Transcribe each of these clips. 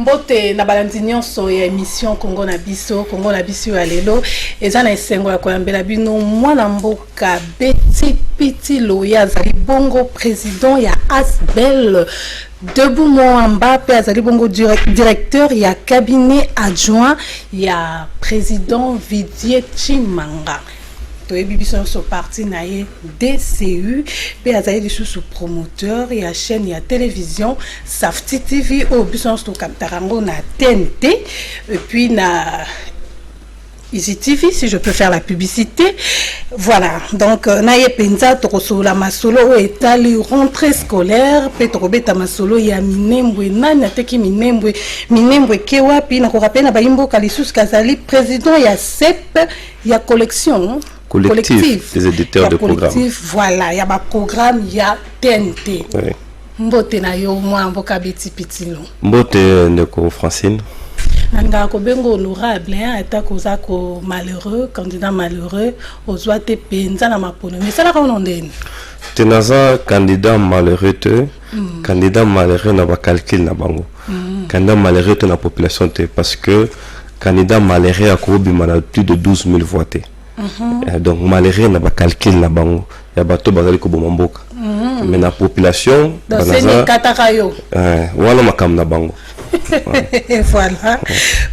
Mbote na balandi nyonso ya émission Congo na biso ya lelo eza na esengo ya koyambela bino mwana mboka Betty Piti Loya azali bongo président ya Asbel Debout Moamba pe azali bongo directeur ya cabinet adjoint ya président Vidier Chimanga. Toyebi biso so parti na ye DCU pe azali sous promoteur ya chaîne ya télévision Safety TV au biso so kaptarango na TNT et puis na Easy TV si je peux faire la publicité. Voilà, donc na ye penza to la masolo etali rentrée scolaire pe to beta masolo ya minembwe nani ateki minembwe kewa pi na ko rappela ba imbo kalisus kazali président ya CEP ya collection collectif des éditeurs de programmes. Voilà, il y a un programme, il y a TNT. Oui. Mbote na yo mwa mboka Betty Piti Lo. Mbote ndeko Francine. Nanga ko bengo honorable hein ata koza ko malheureux, candidat malheureux, ozwa te penza na mapono. Mais ça la ko ndeni. Tenaza candidat malheureux te, candidat malheureux na ba calcul na bango. Candidat malheureux te na population te parce que candidat malheureux a ko bimana plus de 12 000 voix te. Donc malheureux n'a pas calcul na bango ya bato bazali ko bomamboka mais na population banaza wala makam na bango. Voilà.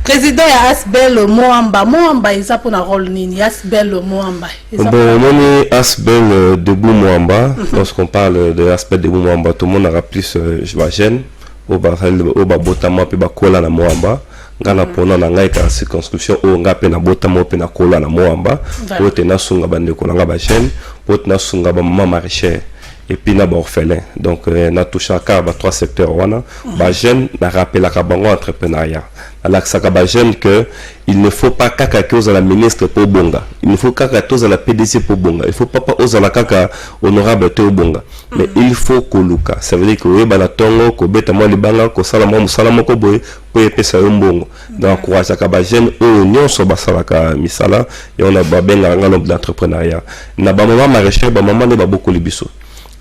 Président ya Asbel Moamba eza pour na rôle nini Asbel Moamba. Bon moni Asbel Debout Moamba lorsqu'on parle de Asbel Debout Moamba tout le monde aura plus je vais gêne au botama pe bakola na Moamba. Ngana pona na ngai ka circonscription o ngape na botama pe na kola na Moamba po te na sunga bande ko nga ba jeune po te na sunga ba mama maraîcher et puis na ba orphelin donc na toucha ka ba trois secteurs wana ba jeune na rappela ka bango entrepreneuriat ala ka ba jeune que il ne faut pas kaka que aux la ministre pour bonga il ne faut kaka tous à la PDC pour bonga il faut pas aux la kaka honorable te bonga mais il faut koluka ça veut dire que we bana tongo ko beta mo libanga ko sala mo musala moko boy po epesa yo mbongo donc encourage ka ba jeune o nyonso basala ka misala et on a ba benga ngalo d'entrepreneuriat na ba mama maraîcher ba mama ne ba boko libiso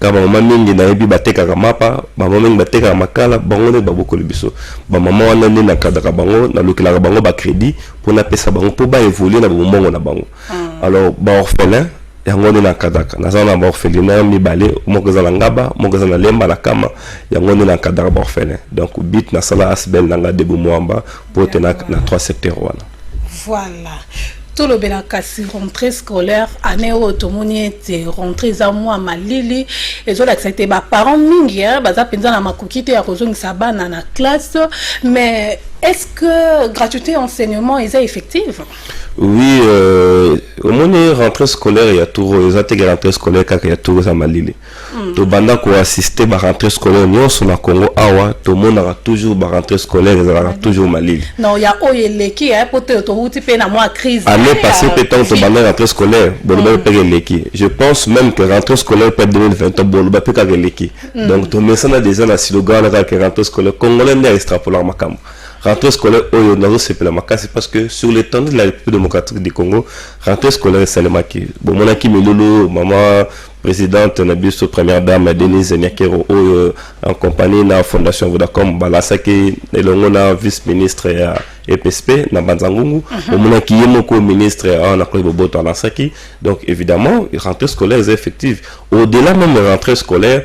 kama mama mingi na yebi bateka ka mapa ba mama mingi bateka makala bango ne ba boko libiso ba mama wana ne na kadaka bango na lokela bango ba crédit pour na pesa bango pour ba évoluer na bongo na bango alors ba orphelin yango ne na kadaka na zana ba orphelin mi balé moko za ngaba moko za lemba na kama yango ne na kadaka ba orphelin donc bit na sala Asbel nanga Debout Moamba pour tenir na trois secteurs wana. Voilà. Tout le belakasi rentrée scolaire année automoni était rentrée za moi malili et zo l'accepté ba parents mingi baza penza na makukite ya kozongisa bana na classe mais est-ce que gratuité enseignement est effective? Oui, au moins rentrée scolaire il y a tout les intégrer rentrée scolaire quand il y a tout ça malili. To banda ko assister ba rentrée scolaire nyonso na Congo awa to monde aura toujours ba rentrée scolaire ils aura toujours malili. Non, il y a oyeleki peut-être to uti pe na moi crise. Année passée peut-être to banda rentrée scolaire bon pe leki. Je pense même que rentrée scolaire peut 2020 bon ba pe ka leki. Donc to mesana déjà na slogan là que rentrée scolaire congolais n'est extrapolar makam. Rentrée scolaire oyo nazo sepela makasi parce que sur le temps de la République démocratique du Congo rentrée scolaire salema ki bon monaki milolo maman présidente na biso première dame Denise Nyakero oyo en compagnie na fondation Vodacom balasaki elongo na vice ministre ya EPSP na Banzangungu monaki yemoko ministre na ko boboto alasaki donc évidemment rentrée scolaire est effective au-delà même de rentrée scolaire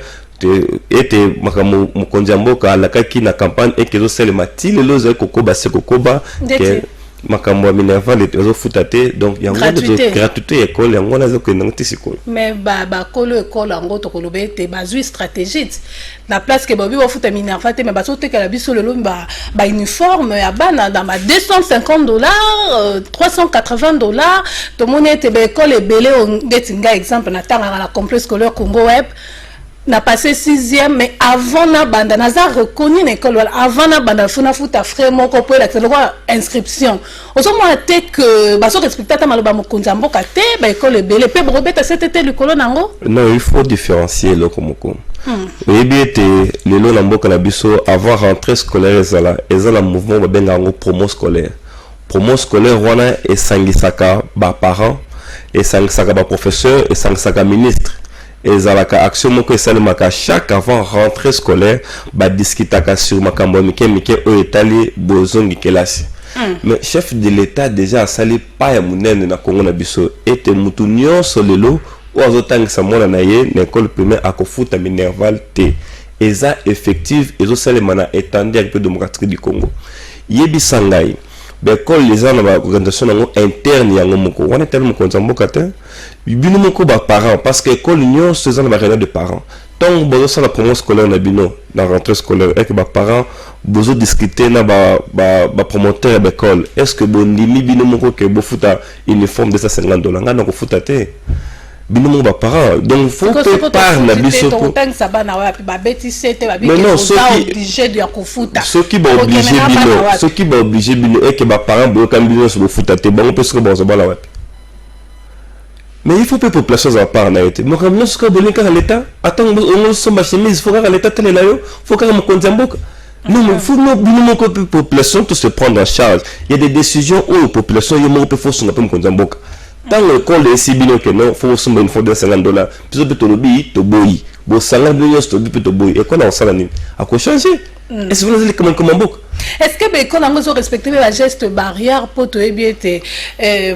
était makamu mukonjamboka alakaki na campagne ekezo selema ti lelo za kokoba se kokoba ke makambo minerval ezo futate donc yango de gratuité école yango na zo ko nangti siko mais ba kolo école yango to kolobe te bazui stratégique la place que bobi wa futa minerval te mais baso te kala biso lelo ba uniforme ya bana dans ba $250 $380 to monete ba école ebele on getinga exemple na tanga la complexe scolaire Congo Web n'a passé 6e mais avant na banda naza reconnu l'école avant na banda funa futa frère moko pour la inscription ozo moi te que baso respecter ta maloba mokonza mboka te ba école belé pe robeta c'était l'école nango non il faut différencier le komoko et bien était le lo na mboka na biso avant rentrée scolaire ezala mouvement ba benga ngo promo scolaire wana esangisaka ba parents esangisaka ba professeurs esangisaka ministre ezalaka action moko esalemaka chaque avant rentrée scolaire badiscutaka sur makambo mike mike oyo etali bozongi kelasi. Mais chef de l'État déjà asali pa ya munene na Congo na biso ete mutu nyonso lelo o azotangisa mwana na ye na école primaire akofuta minerval te. Eza effective ezosalema na étendue avec démocratique du Congo. Yebi sangai l'école les gens na organisation interne yango moko wana tellement konza mboka te bino moko ba parents parce que école nyonso eza na réunion de parents. Donc bozo sala promotion scolaire na bino na rentrée scolaire et que ba parents bozo discuter na ba promoteur de l'école. Est-ce que bondimi bino moko ke bo futa uniforme de $150 ngana ko futa te bino moko ba parents. Donc faut que par na biso ko tangisa bana wa ba betise te ba bino obligé de kofuta ceux qui ba obligé bino et que ba parents bo kan bino so futa te bon parce que bon ça bala wa. Mais il faut que la population à part en été. Mais comme nous sommes dans l'État, attends, on sommes chemise, il faut que l'État telle là, il faut que nous il faut que la population tout se prendre en charge. Il y a des décisions où la population il faut faut se prendre en charge. Dans le cas de Sibino que non, faut se une fois de $50. Puis on peut te lobi, te boy. Bon salaire de yost, te peut te boy. Et qu'on a un salaire à quoi changer? Est-ce que vous avez comment beaucoup? Est-ce que ben quand on a respecté la geste barrière pour te bien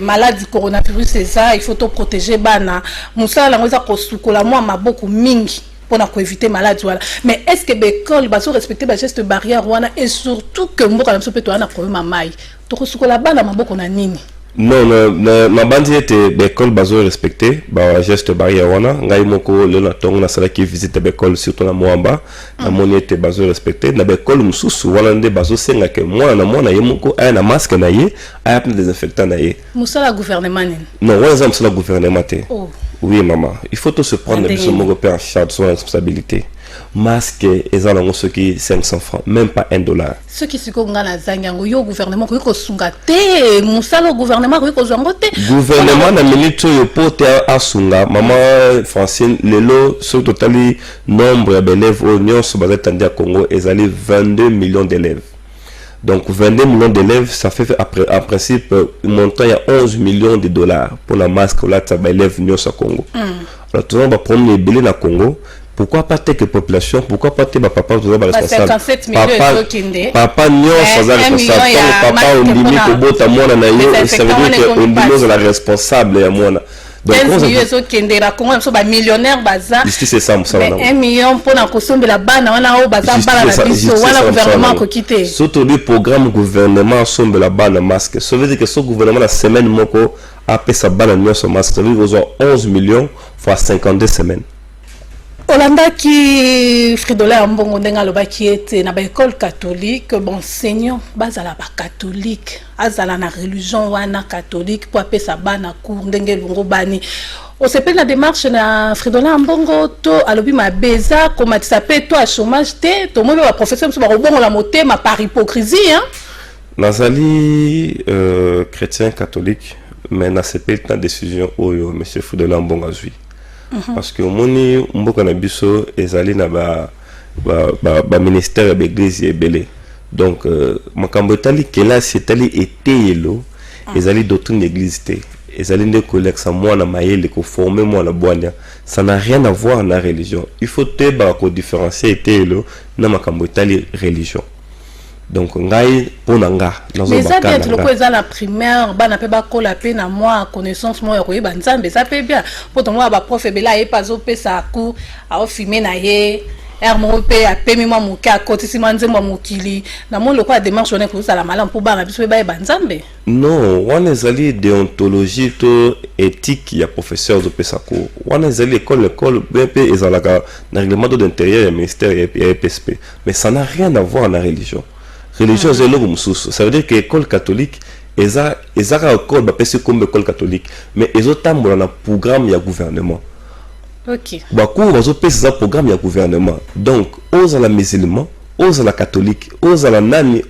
maladie coronavirus c'est ça il faut te protéger bana musala la ngoza ko sukola moi maboko mingi pour éviter maladie voilà mais est-ce que ben quand ba so respecter la geste barrière wana et surtout que mboka na so peut to na problème mai to sukola bana maboko na nini? Non, ma bande était l'école bazo respecté, bah geste barrière wana, ngai moko le na tong na sala qui visite l'école surtout na Moamba, na moni était bazo respecté, na l'école mususu wana nde bazo senga ke moi na yemoko aya na masque na ye, aya pna désinfectant na ye. Musala gouvernement ni. Non, wana zam sala gouvernement te. Oh. Oui maman, il faut tout se prendre de son moko en charge son responsabilité. Masque et ça ce qui 500 francs même pas $1. Ce qui se konga na zangango yo gouvernement ko sunga te musalo gouvernement ko zongo te gouvernement na minute yo pote asunga maman Francine lelo sur totali nombre d'élèves au Union so bazatandi à Congo ezali 22 millions d'élèves. Donc 22 millions d'élèves ça fait après en principe montant il y a $11 millions pour la masque là ça va élèves Union au Congo. Alors tout le monde va prendre les billets na Congo. Pourquoi pas que population, pourquoi pas que papa vous êtes responsable? Papa non, ça responsable. Papa on dit que bota mona na yo, ça veut dire que on dit la responsable ya mona. Donc 15 millions okendera Congo so ba millionnaire baza. C'est ça ça. 1 million pour na kosombe la bana wana o baza bana na biso wana gouvernement ko quitter. Surtout le programme gouvernement sombe la bana masque. Ça veut dire que ce gouvernement la semaine moko a payé sa bana nyonso masque. Ça veut dire qu'ils ont 11 millions fois 52 semaines. Olanda qui Fridolin Ambongo ndenga loba qui était na ba école catholique bon enseignant bazala ba catholique azala na religion wana catholique pour appeler sa bana cour ndenge longo bani on s'appelle la démarche na Fridolin Ambongo to alobi ma beza comment ça s'appelle toi chômage te to mo ba professeur so ba robongo la motema par hypocrisie hein nazali chrétien catholique mais na s'appelle ta décision oyo monsieur Fridolin Ambongo azui. Parce que moni mboka na biso ezali na ba ministère de l'église ebele donc makambo etali kelasi etali eteyelo ezali doctrine d'église te ezali nde koleksa mwana mayele ko former mwana bwanya ça n'a rien à voir na religion il faut te ba ko différencier eteyelo na makambo etali religion. Donc ngai pona nga nazo mais ça bien loko eza la primaire bana pe ba kola pe na moi connaissance moi ko yeba nzambe ça peut bien pour ton moi ba prof bela e pas opesa ku a filmer na ye hermo pe a pe mi moi moka kotisi manzembo mokili na mon loko a démarche on est pour ça la malam pour bana biso ba nzambe. Non wana ezali déontologie to éthique ya professeur de pesako wana ezali école BP ezalaka na règlement d'intérieur ya ministère ya PSP mais ça n'a rien à voir na religion. Religion c'est l'homme sous. Ça veut dire que l'école catholique eza école ba pesi comme école catholique mais ils ont tambola na programme ya gouvernement. OK. Ba ko bazo pesi za programme ya gouvernement. Donc aux la musulman, aux la catholique, aux la nani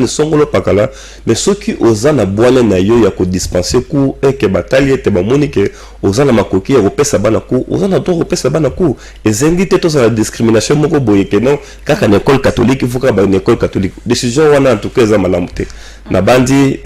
songolo pakala mais ceux qui osa na bwana na yo ya ko dispenser cours et que bataille te ba monique osa na makoki ya kopesa bana cours, osa na droit kopesa bana cours. Ezengi te to la discrimination moko boye que non kaka na école catholique il faut ka ba une école catholique. Décision wana en tout cas za malamu te. Na bandi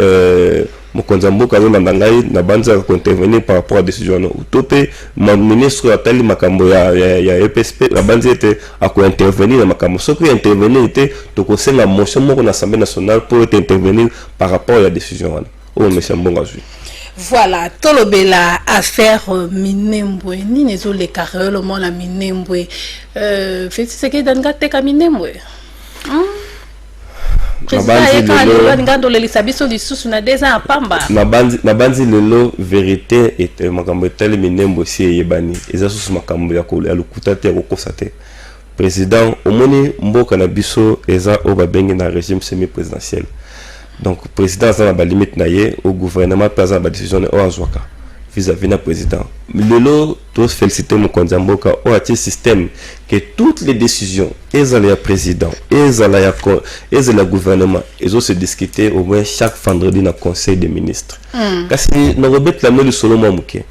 mokonzamboka azolanda ngai na banza intervenir par rapport à décision wana utope ma ministre atali makambo ya EPSP la banza ete ako intervenir na makambo soki intervenir ete tokosenga motion moko na Assemblée nationale pour intervenir par rapport à la décision wana monsieur Mbongo azwi. Voilà, tolobela affaire Minembwe ni nezo le carrelo mona Minembwe fait ce que danga teka Minembwe. Na banzi lelo vérité et makambo etali Minembwe si yebani eza susu makambo ya ko lukuta te ko kosate. Président omoni mboka na biso eza o babengi na régime semi-présidentiel. Donc président ça na limite na ye au gouvernement présent ba décision o azwaka vis-à-vis na président. Lelo tous féliciter mon konzamboka o ati système que toutes les décisions ezala président ezala gouvernement ezo se discuter au moins chaque vendredi na conseil des ministres. Kasi na robet la meli solo momuke.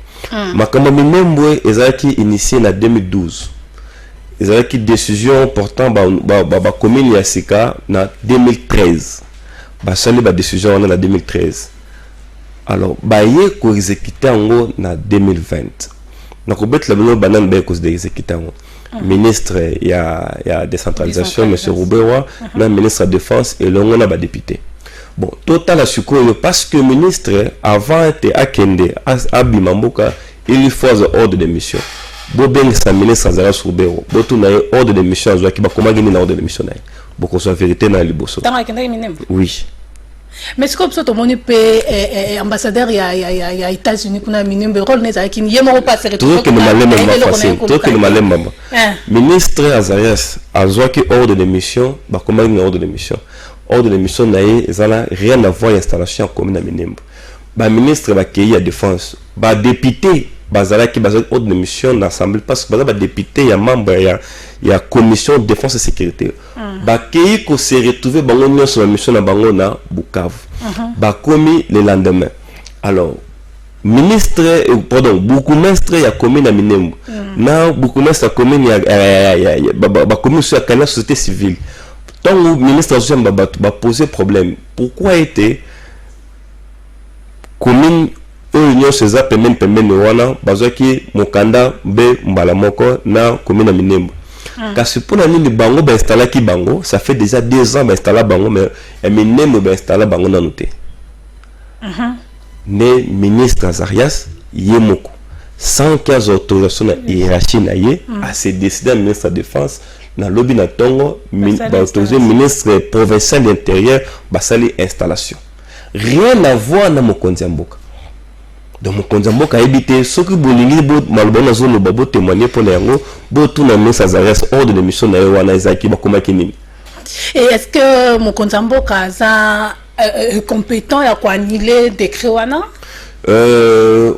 Makambo Minembwe ezaki initié na 2012. Ezaki décision portant ba commune ya Sika na 2013. Basali ba décision en 2013. Alors baye ko exécuter en na 2020. Donc obet la bino banan ba ko exécuter en ministre ya décentralisation monsieur Roubewa, na ministre de défense et le ngona ba député. Bon, total asuko parce que ministre avant était akende abimamboka il faut ordre de mission. Bobeng sa ministre azala Roubewa, botu na ordre de mission azwa ki ba komagi na ordre de mission na. Beaucoup soit vérité dans les bossos. Oui. Mais ce que tout le monde peut ambassadeur ya États-Unis kuna Minembwe rôle n'est qui n'y est pas serré. Tout que nous malem facile. Tout que nous malem maman. Ministre Azarias azwa ki ordre de mission, ba komagi na ordre de mission. Ordre de mission naïe ezala rien à voir installation commune à Minembwe. Ba ministre ba ki ya défense, ba député bazala ki bazala ordre de mission dans l'assemblée parce que bazala ba député ya membre ya commission de défense et sécurité. Ba ki ko se retrouver bango nyo sur la mission na bango na Bukavu. Ba komi le lendemain. Alors ministre bourgmestre ya commune na Minembwe. Na bourgmestre ya commune ya ba commune sur la société civile. Tant le ministre va poser problème. Pourquoi était commune union ceza pemene wana bazaki mokanda be mbala moko na commune Minembwe. Kasi pour nini bango ba installer ki bango, ça fait déjà 2 ans ba installer bango mais Minembwe ba installer bango na noté. Ne ministre Azarias yemoko sans qu'il y ait autorisation na hiérarchie na ye à se décider ministre de défense na lobby na tongo autorisé ministre provincial de l'intérieur basali installation. Rien à voir na mokonzi mboka. Donc mokonzi mboka habité ce que bolingi bo malbona zone babo témoigner pour yango bo tout na ministre Azarias ordre de mission na wana ezaki bakoma kinini. Et est-ce que mokonzi mboka za compétent ya ko annuler décret wana?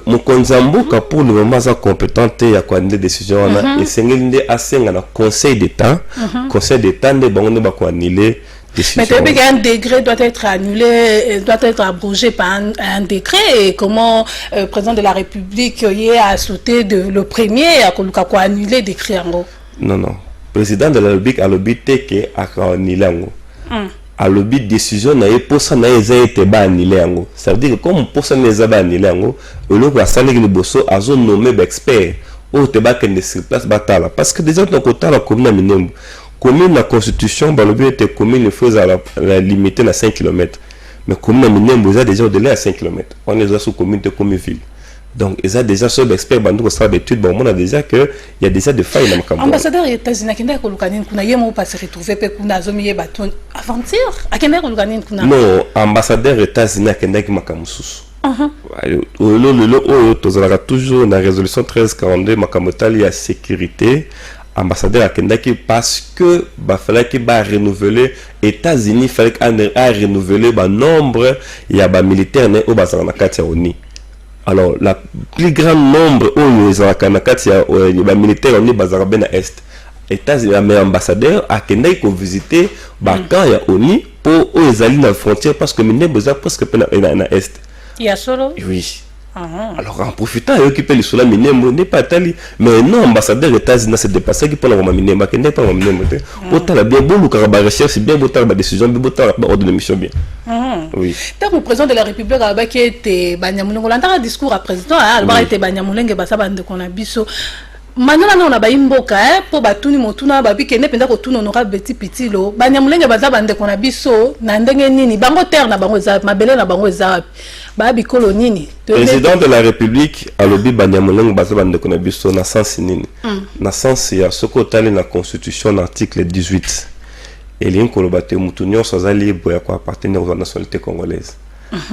Mokonzi mboka pour le moment sa compétente ya ko annuler décision wana et sengende asenga na conseil d'état nde bango ne ba ko annuler. Mais un décret doit être annulé, doit être abrogé par un décret. Et comment le président de la République a sauté le premier à annuler le décret en gros? Non. Le président de la République a l'obité qui a annulé en gros. A l'obité décision n'a pas ça n'a été annulé en gros. Ça veut dire que comme pour ça n'a pas annulé en gros, le a salé le bosso a zone nommé expert au débat qui ne se place batala parce que déjà dans le côté la commune Minembwe. Commune la constitution, le but était commune, il faut la limiter à 5 km. Mais commune Minembwe, ils déjà au-delà à 5 km. On est sous commune de commune ville. Donc, ils ont déjà sur l'expert, bandou ça d'études, bon, on a déjà que il y a déjà des failles dans le camp. Ambassadeur États-Unis, qui n'a kuna yemo pas se retrouver pe kuna zomiye baton aventure. A kenda kulukanin kuna. Non, ambassadeur États-Unis qui n'a ki makamususu. Toujours la résolution 1342 makamotali à sécurité. Ambassadeur Akendaki parce que fallait qu'il renouveler États-Unis fallait qu'il renouveler nombre il y a militaires au bazana katia oni. Alors la plus grand nombre où les katia militaires oni bazara ben est. États-Unis mais ambassadeur Akendaki ko visiter quand il y a oni pour les alliés dans la frontière parce que Minembwe presque na est. Il y a solo. Oui. Alors en profitant et occuper les sola minemo n'est pas tali, mais non ambassadeur États-Unis s'est dépassé qui pendant ma minemo qui n'est pas ma minemo autant la bien beau le caraba recherche bien beau la décision bien beau la ordre de mission bien. Oui. Tant que le président de la République a qui était Banyamulenge, on a un discours à président a été Banyamulenge basa bande qu'on a biso. Maintenant on a baimboka pour batuni motuna babi kene penda ko tuna honorable Betty Pitilo Banyamulenge basa bande qu'on a biso na ndenge nini bango terre na bango za mabele na bango za babi kolonini. Président de la République a lobby Banyamulenge basa bande qu'on a biso na sens nini. Na sens ya soko tali na constitution l'article 18. Et l'incolobate moutonio soit libre à appartenir aux nationalités congolaises.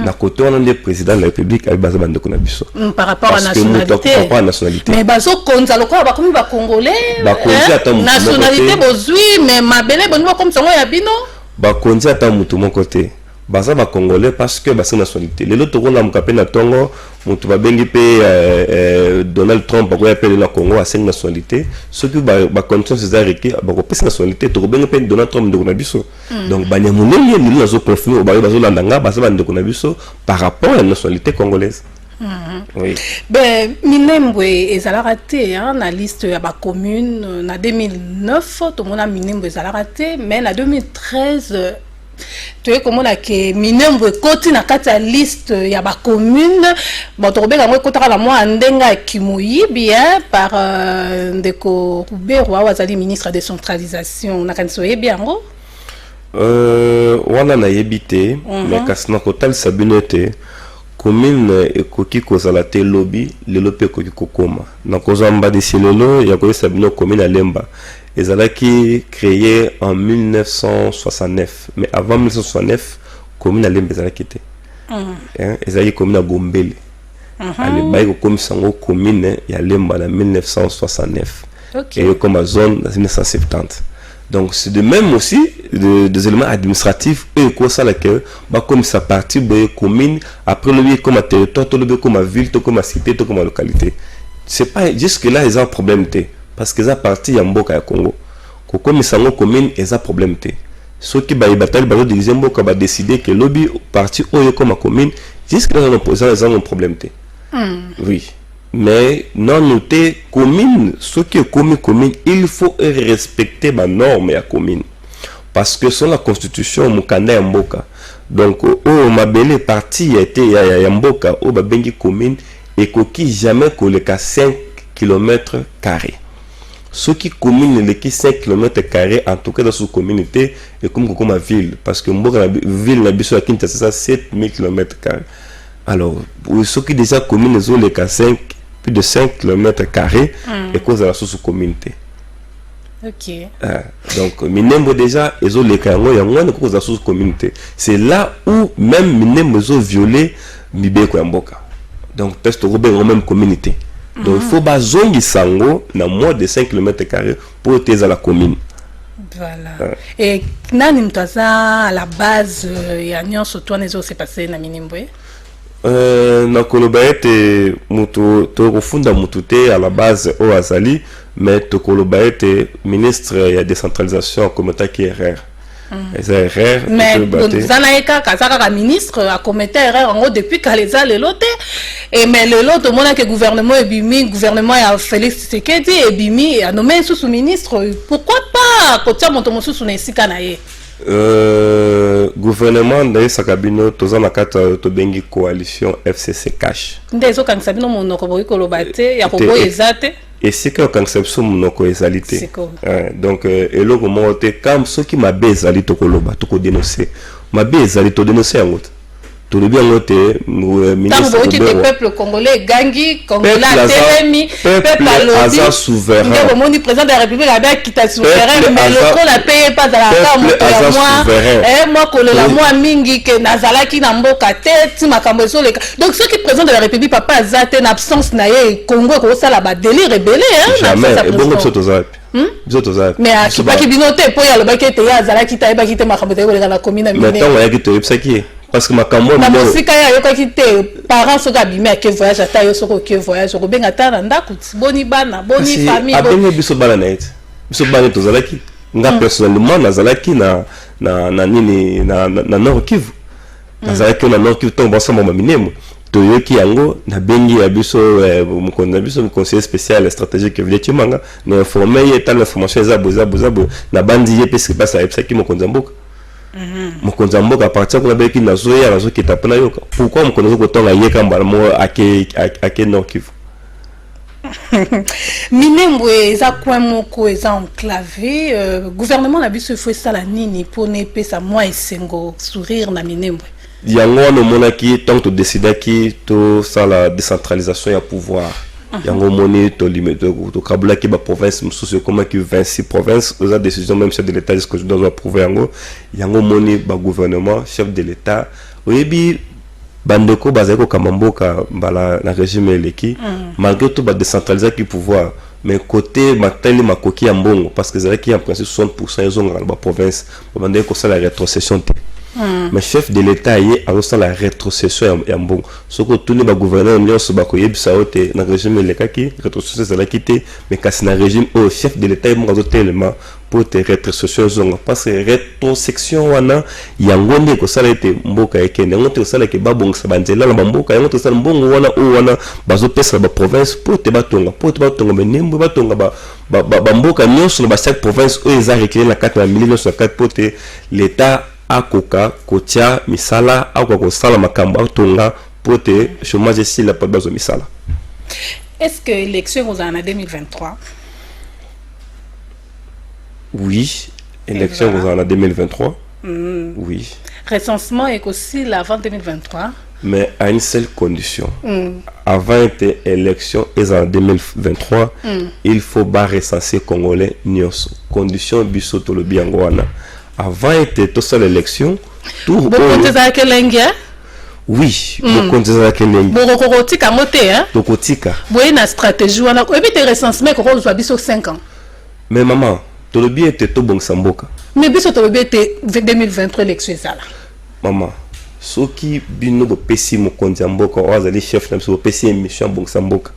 Na côté on est président de la République avec base bande qu'on a biso. Par rapport à nationalité. Mais bazo konza lokwa ba komi ba congolais. Nationalité bozui mais mabele bonwa comme ça ya bino. Ba konza ta mutu mon côté. Baza ba congolais parce que ba sa nationalité. Les autres on a mukapé na tongo mutu ba bengi pe Donald Trump ba ko appelé na Congo à 5 nationalités. Ce qui ba condition c'est arrêté ba ko pesa nationalité to bengi pe Donald Trump de ko na biso. Donc Banyamulenge ni nazo confirmer ba bazo landanga ba sa bande ko na biso par rapport à la nationalité congolaise. Oui. Ben Minembwe ezala raté hein na liste ya ba commune na 2009 to mona Minembwe ezala raté mais na 2013 tu es comme on a que Minembwe koti na kati ya liste ya ba commune bon to robeka ngo kotaka la moi ndenga kimuyi bien par ndeko Kubero wazali ministre de décentralisation na kanso bien ngo wana na yebité mais kasna kotal sabinote commune ekoki kozala te lobby lelo pe ekoki kokoma na kozamba de selelo ya ko sabino commune alemba ezalaki créé en 1969 mais avant 1969 commune alemba ezalaki te ezalaki commune à Gombele ale bayi ko sango commune ya lemba na 1969 et comme zone en 1970. Donc c'est de même aussi des éléments administratifs et quoi ça laquelle bah comme ça partie de commune après le comme à territoire tout le comme à ville tout comme à cité tout comme à localité. C'est pas jusque là ils ont problème té parce que ça partie en mboka ya Congo. Comme ça ngo commune ils ont problème té. Ceux qui ba bataille ba de mboka ba décider que lobby partie au comme à commune jusque là ils ont un problème té. Oui. Mais non noté commune ce qui est commune il faut respecter ma norme à commune parce que sur la constitution mukanda ya mboka donc au mabele parti a été ya mboka au babengi commune et koki jamais koleka 5 km². Ce qui commune les qui 5 km² en tout cas dans sous communauté et comme ma ville parce que mboka ville na biso ya Kinshasa 7000 km². Alors ce qui déjà commune les les 5 plus de 5 km² et cause de la sous-communauté. Ok. Donc, Minembwe déjà, ils ont les canaux, il y a moins de cause de la sous-communauté. C'est là où même Minembwe ont violé Mibeko Yamboka. Donc, test au même communauté. Donc, il faut pas zongi sango na moins de 5 km² pour être à la commune. Voilà. Et nani mtaza à la base ya nyonso toi nezo s'est passé na Minembwe? Na kolobaete mutu to kufunda mutu te à la base au azali mais to kolobaete ministre ya décentralisation comité qui erreur mais zanaeka kazaka ka ministre a comité erreur en depuis kaleza le lote et mais le lote mona que gouvernement ebimi gouvernement ya Félix Tshisekedi ebimi a nommé sous ministre pourquoi pas kotia moto mosusu na esika na ye. Gouvernement de Sakabino toza na kata to bengi coalition FCC cash ndezo kanisa bino monoko boyi kolobate ya kobo ezate et c'est que conception monoko ezalité donc eloko mote comme ceux qui m'a bezali to koloba to ko dénoncer m'a bezali to dénoncer yango tout le bien noté ministre du peuple congolais gangi congolais télémi peuple alobi souverain le monde président de la République avec qui t'a souverain mais le qu'on a payé pas dans la carte moi kolela moi mingi que nazalaki na mboka tete makambo ezole donc ceux qui président de la République papa azate en absence na ye Congo ko sala ba délire rebelle jamais bon comme ça tozap mais qui pas qui binote pour ya le baké te ya azalaki ta ba ki te makambo te kolela na commune mais tant ya ki te psaki parce que ma cambo na musika ya yoka kite parents soka bimé ke voyage ata yo soko ke voyage ko benga tana ndako boni bana boni famille abenga biso bana net biso bana tozalaki nga personnellement nazalaki na nini na Nord Kivu nazalaki na Nord Kivu to bonsa mama Minembwe toyoki yango na bengi ya biso mon conseiller spécial stratégique Vieux Manga na informé état l'information za na bandi ye parce que passe à epsaki mon konzamboka mon konzamboka à partir de beki na zoya na zo ki tapena yoka pourquoi mon konzo kotonga yeka mbala mo ake Nord Kivu Minembwe eza coin moko eza enclavé gouvernement na biso faut ça la nini pour ne pesa moi esengo sourire na Minembwe yango no monaki tant to décider ki to ça la décentralisation ya pouvoir yango moni to limite to kabula ki ba province mususu comme ki 26 provinces aux décision même chef de l'état jusqu'à doit approuver yango moni ba gouvernement chef de l'état oyebi bandeko bazako kamamboka mbala na régime eleki malgré tout ba décentraliser ki pouvoir mais côté matali makoki ya mbongo parce que zaki en principe 60% ils ont dans ba province bandeko ça la rétrocession mais chef de l'état y a la rétrocession ya mbongo soko tuni ba gouverneur nyonso ba koyebisa ote na régime lekaki rétrocession za la quitté mais kasi na régime au chef de l'état mo zo tellement pour te rétrocession zonga parce que rétrocession wana yango ndeko sala ete mboka ekende yango te sala ke babongisa banzela na mboka yango te sala mbongo wana bazo pesa ba province pour te batonga menembo batonga ba mboka nyonso na ba chaque province o eza reculé na 4 millions sur 4 pour te l'état akoka kotia misala akoka sala makambo atonga pour te chômage si la pas besoin misala. Est-ce que l'élection aux années 2023? Oui, élection aux années 2023. Oui. Recensement est aussi l'avant 2023. Mais à une seule condition. Avant était élection et en 2023, il faut pas recenser Congolais nyonso. Condition bisoto le biangwana. Avant était tout ça l'élection. Tout beaucoup de quelqu'un. Oui, beaucoup de quelqu'un. Beaucoup kotika moté hein. Beaucoup kotika. Boye na stratégie wana ko ebite recensement ko zo biso 5 ans. Mais maman, tout le bien était tout bon samboka. Mais biso tout le bien était 2023 élection ça là. Maman, ce qui bino bo pesi mo konzamboka o azali chef na so pesi émission bon samboka.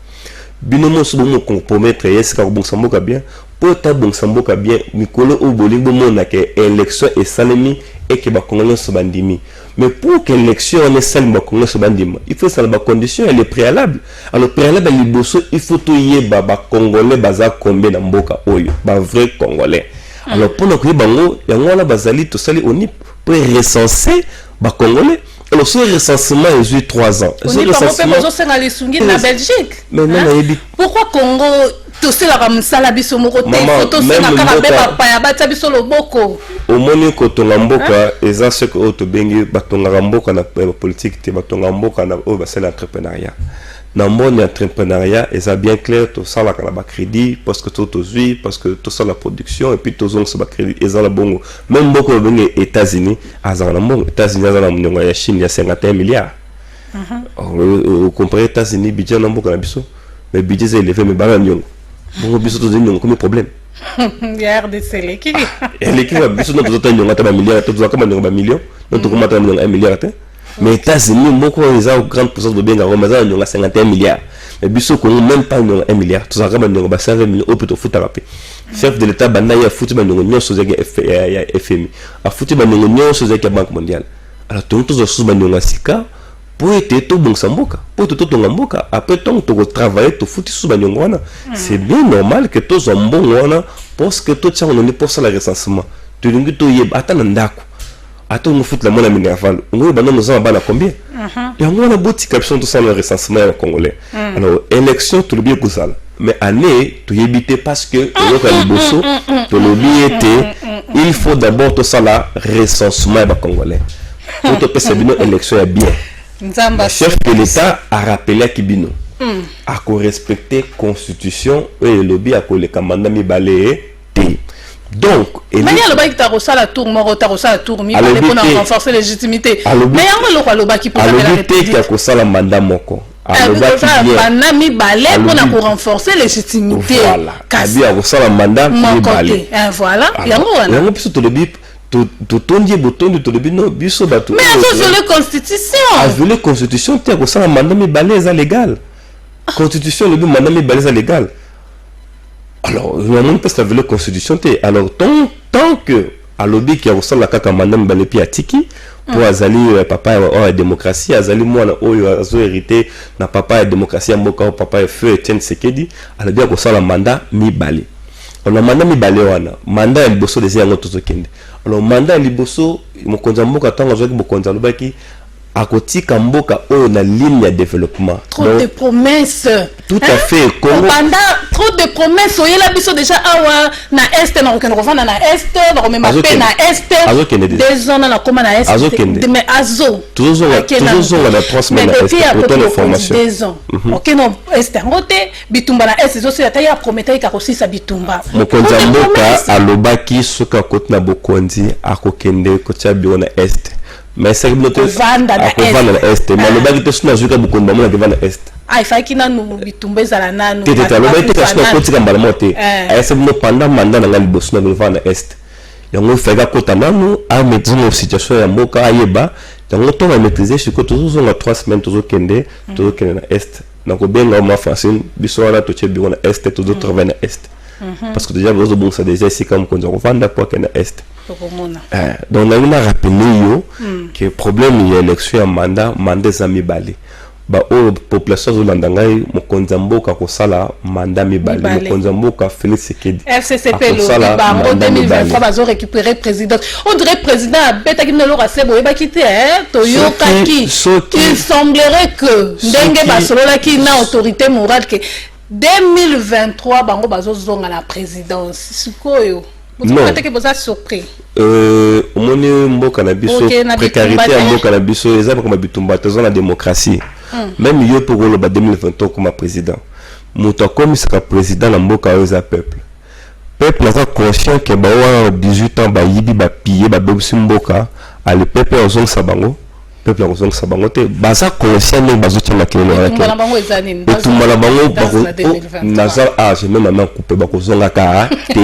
Bino mo so mo compromettre yeska bon samboka bien. Pour ta bon samboka bien mikolo o bolingo mona ke élection et salemi et que ba congolais so bandimi. Mais pour que l'élection ne salmi ba congolais so bandima, il faut ça la condition elle est préalable. Alors préalable liboso il faut to yeba ba congolais baza combien na mboka oyo, ba vrai congolais. Alors pour que bango yango na bazali to sali oni pour recenser ba congolais. Alors ce recensement est eu 3 ans. Ce recensement na Belgique. Mais non, pourquoi Congo tout cela comme ça la biso moko te photo c'est na karabe papa ya bata biso loboko. Au moni ko tonga mboka eza ce que auto bengi batonga mboka na politique te batonga mboka na o basala entrepreneuriat. Na moni entrepreneuriat eza bien clair tout ça la ba crédit parce que tout ozui parce que tout ça la production et puis tout on se ba crédit eza la bongo même mboko bengi États-Unis azana mbongo États-Unis azana mnyongo ya Chine ya 51 milliards. Vous comprenez États-Unis budget na mboka na biso mais budget c'est élevé mais bana nyongo. Bon biso to nyongo comme problème. Ya RDC l'équipe. L'équipe va biso no to nyongo ta ba milliards to kama nyongo ba millions no to kama ta nyongo 1 milliard te. Mais États-Unis moko ils ont grande puissance de bien Roma za nyongo 51 milliards. Mais biso ko même pas nyongo 1 milliard to kama nyongo ba 5 millions au plutôt futa rapé. Chef de l'état banda ya futi ba nyongo nyonso za FMI. A futi ba nyongo nyonso za Banque mondiale. Alors to to zo ba nyongo sika pour être tout bon samboka pour tout ton mboka après tant que tu travailler tu foutu sous banyongwana c'est bien normal que tous en bon wana parce que tout ça on est pour ça le recensement tu lingi to yeb atana ndako ato on fout la mona minerval on va nous en bas combien et on a bouti caption tout ça le recensement congolais alors élection tout le bien kozala mais année tu yebité parce que yoka liboso to lobi était il faut d'abord tout ça la recensement congolais pour te passer bien élection est bien. Le chef de l'État a rappelé à Kibino à respecter la constitution et le lobby à le commandant Mibalé. Donc, il renforcer la légitimité. Mais il y a le qui peut renforcer la mandat moko. Pour renforcer la légitimité. Voilà. Il y a le mandat Mibalé. Voilà. Il y a mais la constitution. La constitution, tu as un mandat balèze légal. Constitution, le mandat balèze légal. Alors, on peut la constitution. Alors, tant que alobi ki akosala kaka mandat mibale pi atiki po azali papa ya démocratie azali mwana oyo azo hérité na papa ya démocratie ya mboka o papa ya feu Etienne Tshisekedi alobi akosala mandat mibale. On a mandat mibale wana mandat ya liboso des yango tozokende. Alors mandat ya liboso mokonzi ya mboka tango azwaki mokonzi alobaki akotika mboka oyo na ligne ya développement. Trop de promesses. Tout à fait. Congo. Trop de promesses. Oye la biso déjà awa na est na okende kovanda na est na komema pe na est. Des ans na koma na est. Mais azo. Toujours la 3 semaines na est pour ton information. Des ans. OK non est ngote bitumba na est zo ta ya prometa ka kosisa bitumba. Mokonzi mboka alobaki soka kotna bokonzi akokende kotia biro na est. Mais c'est que vanda na est mais le bagi te suna zuka bukonzi bamona ke vanda est. Ah, il faut qu'il y ait des tombées à la nano. Tu te l'as dit que je suis côté comme balmoté. C'est bon pendant mandat dans le boss na vanda est. Yango fega kota nanu a mettre une situation ya mboka ayeba. Yango to va maîtriser ce que toujours on 3 semaines toujours kende na est. Na ko benga ma facile biso na to chebi na est toujours travailler na est. Parce que déjà vous bon ça déjà c'est comme qu'on vanda pour que na est. Donc on a rappelé que problème il y a élection ya mandat zami balé. Ba o population zolanda ngai mokonzi mboka kosala mandat mibale mokonzi mboka Félix Tshisekedi FCCP le ba en 2023 bazo récupérer président on dirait président beta ki nelo rasebo e ba kité toyokaki il semblerait que ndenge basolola ki na autorité morale que 2023 bango bazo zonga la présidence sikoyo vous êtes que vous êtes surpris omoni mboka na biso précarité ya mboka na biso ezaba comme bitumba tozo na démocratie. Même yo pour le 2023 comme président muto comme saka président na mboka oyo za peuple est conscient que ba 18 ans ba yibi ba piller ba bobisi mboka ale peuple ozong sabango peuple ozong sabango te baza conscient mais bazotia na kelo ya tumba na bango ezani tumba na bango bako naza age même na couper bako zonga ka te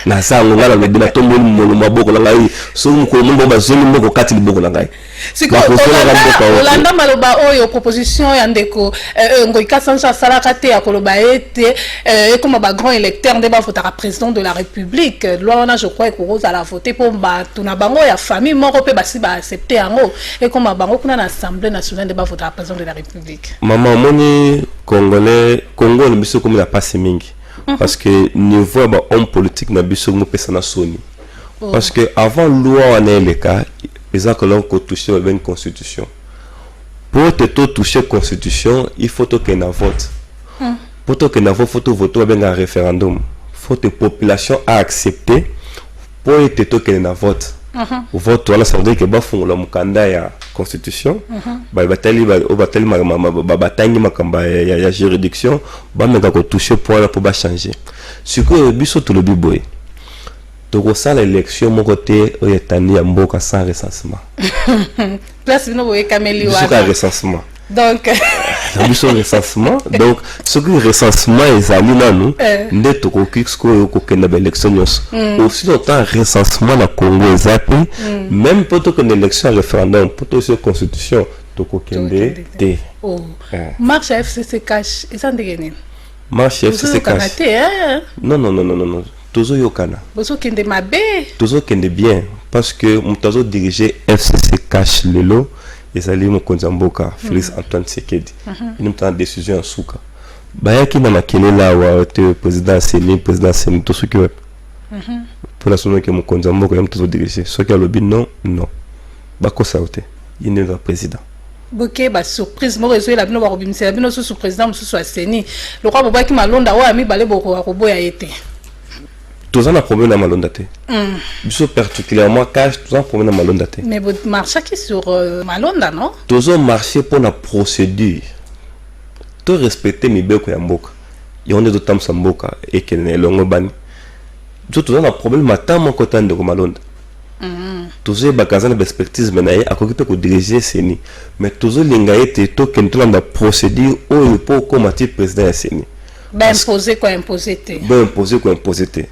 naza ngala le bina tombo molo maboko na ngai so mukolo mbo bazoni moko kati liboko na ngai. Siko Olanda maloba oyo proposition ya ndeko ngoika sancha salaka te ya koloba ete comme ba grand électeur nde ba votera président de la République loi wana je crois que Rose la voter pour ba tuna bango ya famille moko pe basi ba accepter yango et comme bango kuna na assemblée nationale nde ba votera président de la République. Maman moni congolais Congo le biso comme la passe mingi parce que niveau ba homme politique na biso mo pesa na soni parce que avant loi on est le cas ils ont que l'on touché une constitution. Pour te toucher constitution, il faut que tu vote. Pour que tu vote, il faut voter un référendum. Faut que la population a accepté pour te que tu vote. Vote ça veut dire que ba font la mukanda ya constitution. Ba batali ma batangi makamba ya juridiction, ba menga ko toucher pour ba changer. Ce que biso tout le biboy. Donc ça l'élection mon côté oyetani ya mboka sans recensement. Place bino boye kameli wa. Sans recensement. Donc biso recensement donc ce que recensement ezali nanu nde tokokiko kokenda ba élection nyos. Aussi longtemps recensement na Congo ezapi même pour que l'élection référendum pour to sur constitution tokokende te. Oh. Marche FCC cash ezandegene. Marche FCC cash. Non. Tozo yokana. Bozo kende mabe. Tozo kende bien parce que mutazo diriger FCC cash lelo ezali mokonzi mboka Félix Antoine Tshisekedi. Il nous prend décision en souka. Bayaki na makele la wa te président Seni to suki web. Pour la sonne que mokonzi mboka yam tozo diriger. Ce qui a lobby non. Bako saute. Il n'est pas président. Boké ba surprise mo rezo la bino ba robimisa la bino sous président mususu a Seni. Le roi Bobaki malonda wa ami bale boko wa koboya ete. Tous en a problème à Malondate. Biso particulièrement cash, tous en problème à Malondate. Mais vous marchez qui sur Malonda, non? Tous en marché pour la procédure. Tout respecter mes beko yamboka. Il y a des temps samboka et qu'il n'est longo bani. Tous en a problème à tant mon côté de Malonda. Tous en bagazan perspective menaye à côté de diriger Seni. Mais tous en lingaete to kentona la procédure ou pour combattre président Seni. Ben imposer quoi imposer.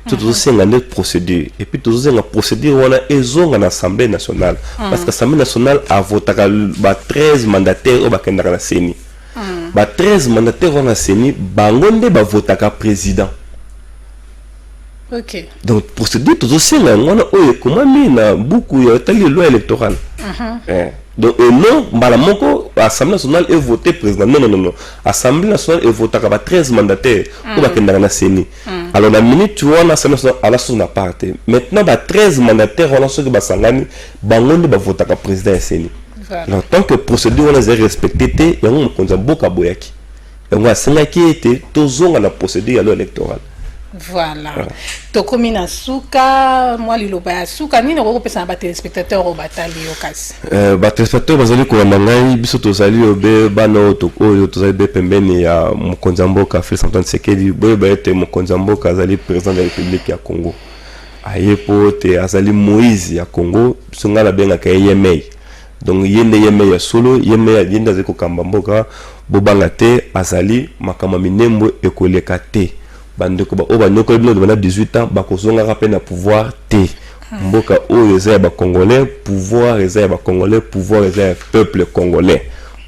Tout c'est une procédure et puis tout c'est une procédure on a ezonga na Assemblée nationale parce que l'Assemblée nationale a voté 13 mandataires au bakenda na Seni. 13 mandataires on a Seni bangonde ba votaka président. OK. Donc procédure tozosenga ngona oyo komami na buku ya tali loi électorale. Donc non mbala moko assemblée nationale est voté président. Non. Assemblée nationale est voté ka 13 mandataires ou ba kendanga na CENI. Alors la minute tu vois l'Assemblée nationale à la son part. Maintenant ba 13 mandataires on a ceux qui ba sangani bangondi ba voter ka président ya CENI. En tant que procédure on a respecté te yango konza boka boyaki. Yango asenga ki était tozonga na procédure ya loi électorale. Voilà. Tokomi na suka, moi liloba ya suka nini ko pesa ba téléspectateurs au batali yo kasi. Ba téléspectateurs bazali ko ndangai biso tozali obe bana oyo tozali be pembeni ya mokonzi mboka Félix Antoine Tshisekedi boye ba ete mokonzi mboka azali président de la République ya Congo. Ayepo te azali Moïse ya Congo sunga la benga ka Yemei. Donc yende ya solo yende azali ko kamba mboka bobanga te azali makama minembo ekoleka te. Bandeko ba obanyoko bino de 18 ans bakozonga rappel na pouvoir te mboka oyo eza ba congolais pouvoir eza ba congolais pouvoir eza peuple congolais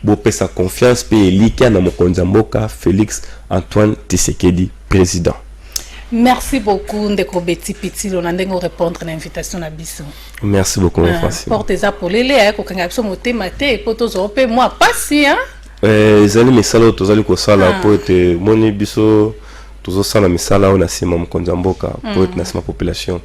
bo pesa confiance pe elika na mokonzi mboka Félix Antoine Tshisekedi président. Merci beaucoup ndeko Betty Pitilo na ndengo répondre à l'invitation na biso. Merci beaucoup Francis. Porte za polele ko kanga biso motema te poto zo pe moi pasi hein. Ezali misalo tozali ko sala po te moni biso toujours ça la misala on a sima mokonzi mboka pour être na sima population.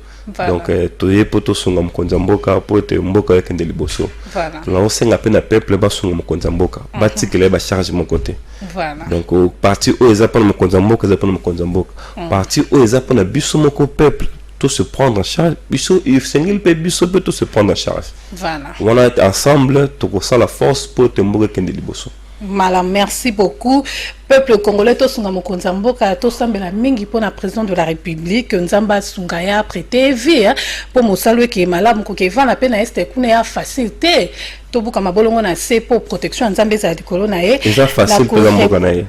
Donc toye poto songa mokonzi mboka pour être mboka ekende liboso. Voilà. On senga pe na peuple ba songa mokonzi mboka batikele ba charge mon côté. Voilà. Donc au parti o eza pa mokonzi mboka eza pa mokonzi mboka. Parti o eza pa na biso moko peuple tout se prendre en charge biso if sengil pe biso peut tout se prendre en charge. Voilà. On a ensemble to ko la force pour te mboka ekende liboso. Malam, merci beaucoup. Peuple congolais, tous sommes mokonzi mboka, tous sommes la mingi pour la président de la République, Nzamba Sungaya prêté vie pour mosalwe qui est malade, ko ke va la peine est kuna ya facilité. Tobuka mabolongo na c'est pour protection Nzambe za dikolo na ye. Eza facile pour mboka na ye.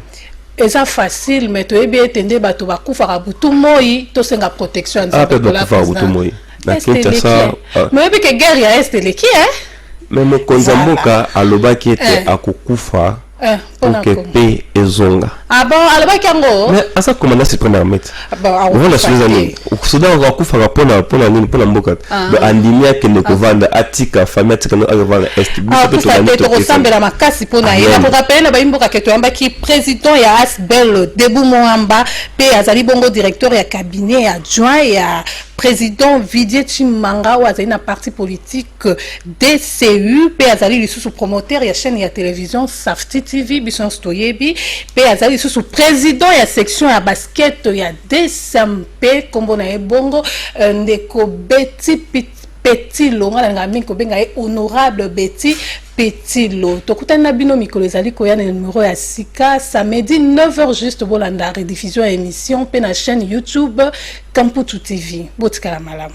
Eza facile mais to ebi etende bato bakufa ka butu moi, to senga protection Nzambe pour la président. Na Kinshasa. Mais ebi ke guerre ya est leki Mais mokonzi mboka alobaki ete akokufa pour paix ezonga. Ah bon, alobaki yango? Mais asa commandant suprême armée. On va suivre nini. Soudan akufa rapona nini pona mboka. Ba andimia kende kovanda atika famille atika no avanda est. Biso to to resembla makasi pona ye. Na rappeler na ba imboka keto yambaki président ya Asbel Debout Moamba pe azali bongo directeur ya cabinet adjoint ya président Vidier Chimanga ou azali na parti politique DCU pe azali lisusu promoteur ya chaîne ya télévision Safety TV biso stoyebi pe azali lisusu président ya section ya basket ya DSMP kombo na ebongo ndeko Betty Petilo ngala mingi kobenga honorable Betty Petilo. Tokutana na bino mikolo ezali koya na numéro ya sika samedi 9h juste bolanda rediffusion ya émission pe na chaîne YouTube Kamputu TV. Botikala malamu.